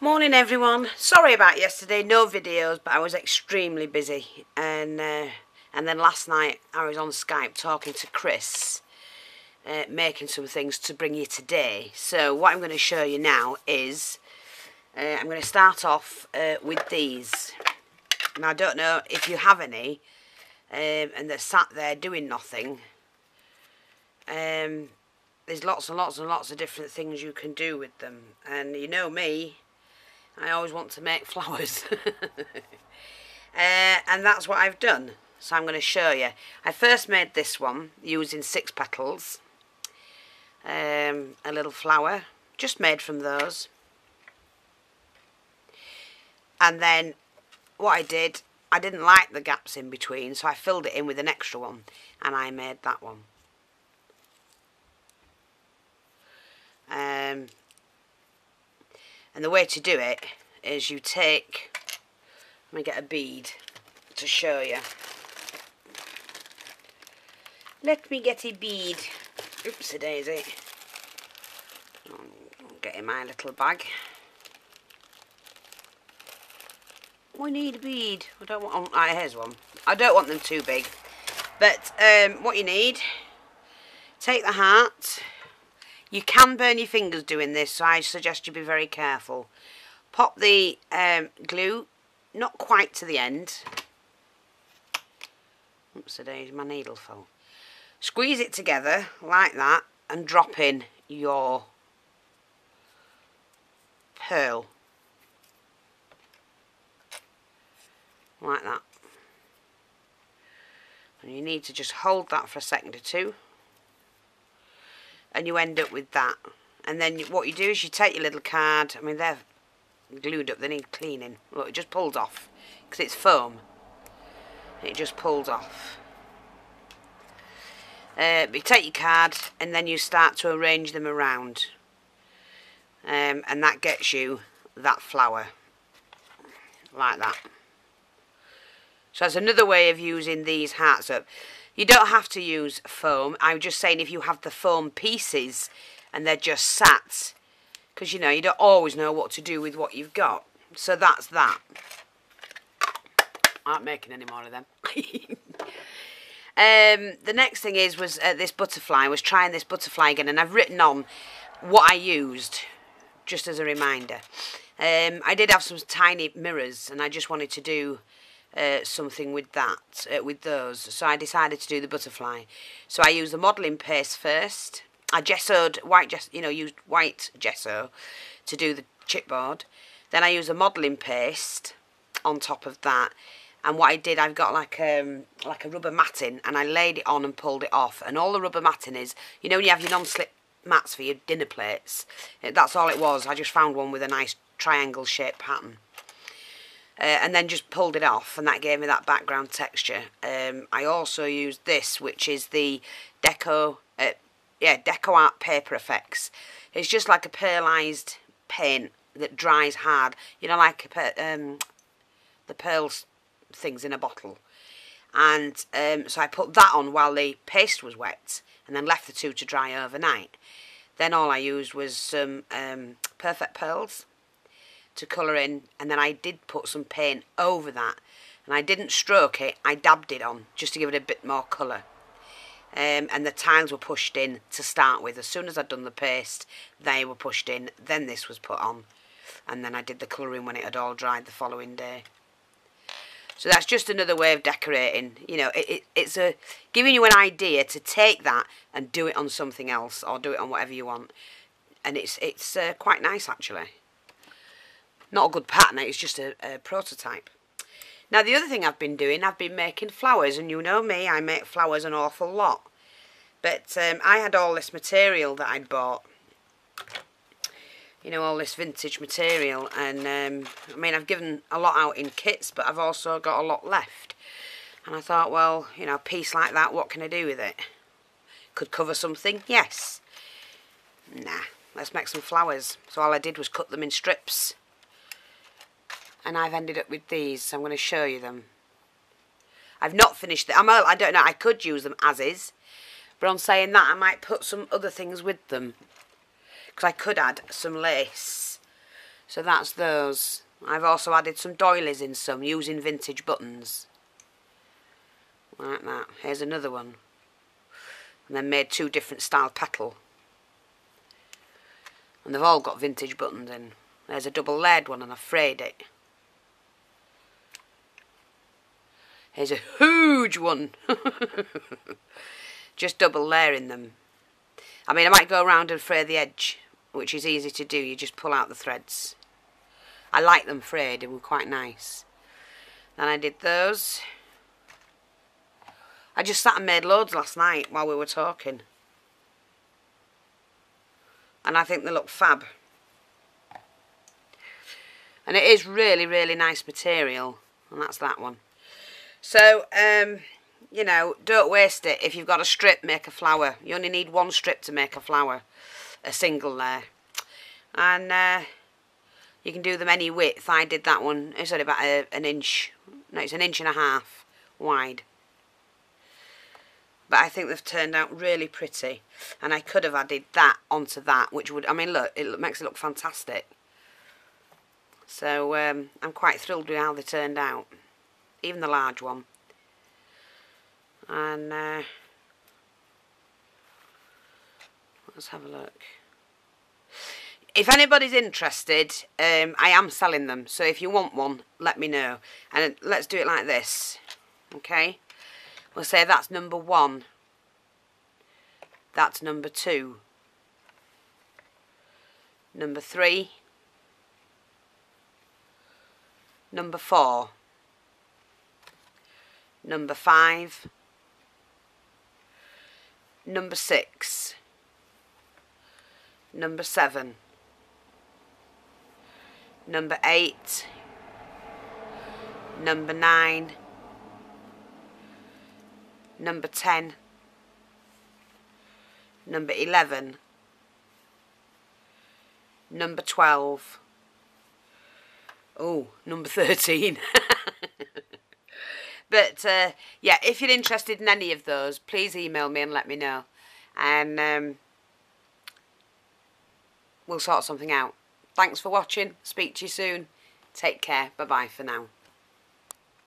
Morning everyone. Sorry about yesterday, no videos, but I was extremely busy, and then last night I was on Skype talking to Chris, making some things to bring you today. So what I'm going to show you now is I'm going to start off with these. Now I don't know if you have any and they're sat there doing nothing. There's lots and lots and lots of different things you can do with them, and you know me, I always want to make flowers. And that's what I've done. So I'm going to show you. I first made this one using 6 petals. A little flower, just made from those. And then what I did, I didn't like the gaps in between, so I filled it in with an extra one. And I made that one. And the way to do it is you take, let me get a bead to show you. Let me get a bead. Oopsie daisy. I'll get in my little bag. We need a bead. I don't want, oh, here's one. I don't want them too big. But what you need, take the heart. You can burn your fingers doing this, so I suggest you be very careful. Pop the glue, not quite to the end. Oops, today my needle fell. Squeeze it together like that and drop in your pearl. Like that. And you need to just hold that for a second or two. And you end up with that. And then what you do is you take your little card. I mean, they're glued up, they need cleaning. Look, it just pulls off because it's foam. It just pulls off. But you take your card and then you start to arrange them around. And that gets you that flower. Like that. So that's another way of using these hearts up. You don't have to use foam. I'm just saying if you have the foam pieces and they're just sat, because you know you don't always know what to do with what you've got. So that's that. I aren't making any more of them. The next thing was this butterfly. I was trying this butterfly again, and I've written on what I used just as a reminder. I did have some tiny mirrors, and I just wanted to do something with that, with those. So I decided to do the butterfly. So I used the modelling paste first. I gessoed white, used white gesso to do the chipboard. Then I used a modelling paste on top of that. And what I did, I've got like a rubber matting, and I laid it on and pulled it off. And all the rubber matting is, you know, when you have your non-slip mats for your dinner plates. That's all it was. I just found one with a nice triangle shaped pattern. And then just pulled it off, and that gave me that background texture. I also used this, which is the Deco Art Paper Effects. It's just like a pearlized paint that dries hard. You know, like the pearls things in a bottle. And so I put that on while the paste was wet, and then left the two to dry overnight. Then all I used was some Perfect Pearls to colour in, and then I did put some paint over that, and I didn't stroke it, I dabbed it on just to give it a bit more colour. And the tiles were pushed in to start with. As soon as I'd done the paste, they were pushed in, then this was put on, and then I did the colouring when it had all dried the following day. So that's just another way of decorating. You know, it's giving you an idea to take that and do it on something else, or do it on whatever you want, and it's quite nice actually. Not a good pattern, it's just a prototype. Now the other thing I've been doing, I've been making flowers, and you know me, I make flowers an awful lot. But I had all this material that I'd bought. You know, all this vintage material, and I mean, I've given a lot out in kits, but I've also got a lot left. And I thought, well, you know, a piece like that, what can I do with it? Could cover something? Yes. Nah, let's make some flowers. So all I did was cut them in strips. And I've ended up with these, so I'm going to show you them. I've not finished them. I don't know, I could use them as is. But on saying that, I might put some other things with them. Because I could add some lace So that's those. I've also added some doilies in some using vintage buttons. Like that. Here's another one. And then made 2 different style petal. And they've all got vintage buttons in. There's a double layered one and I frayed it. Here's a huge one. Just double layering them. I mean, I might go around and fray the edge, which is easy to do. You just pull out the threads. I like them frayed, they were quite nice. Then I did those. I just sat and made loads last night while we were talking. And I think they look fab. And it is really, really nice material. And that's that one. So, you know, don't waste it. If you've got a strip, make a flower. You only need 1 strip to make a flower. A single layer. And you can do them any width. I did that one. It's only about an inch. No, it's 1.5 inches wide. But I think they've turned out really pretty. And I could have added that onto that, which would, I mean, look, it makes it look fantastic. So, I'm quite thrilled with how they turned out. Even the large one. And, let's have a look. If anybody's interested, I am selling them. So if you want one, let me know. And let's do it like this. Okay? We'll say that's number 1. That's number 2. Number 3. Number 4. Number 5. Number 6. Number 7. Number 8. Number 9. Number 10. Number 11. Number 12. Oh, number 13. But, yeah, if you're interested in any of those, please email me and let me know. And we'll sort something out. Thanks for watching. Speak to you soon. Take care. Bye-bye for now.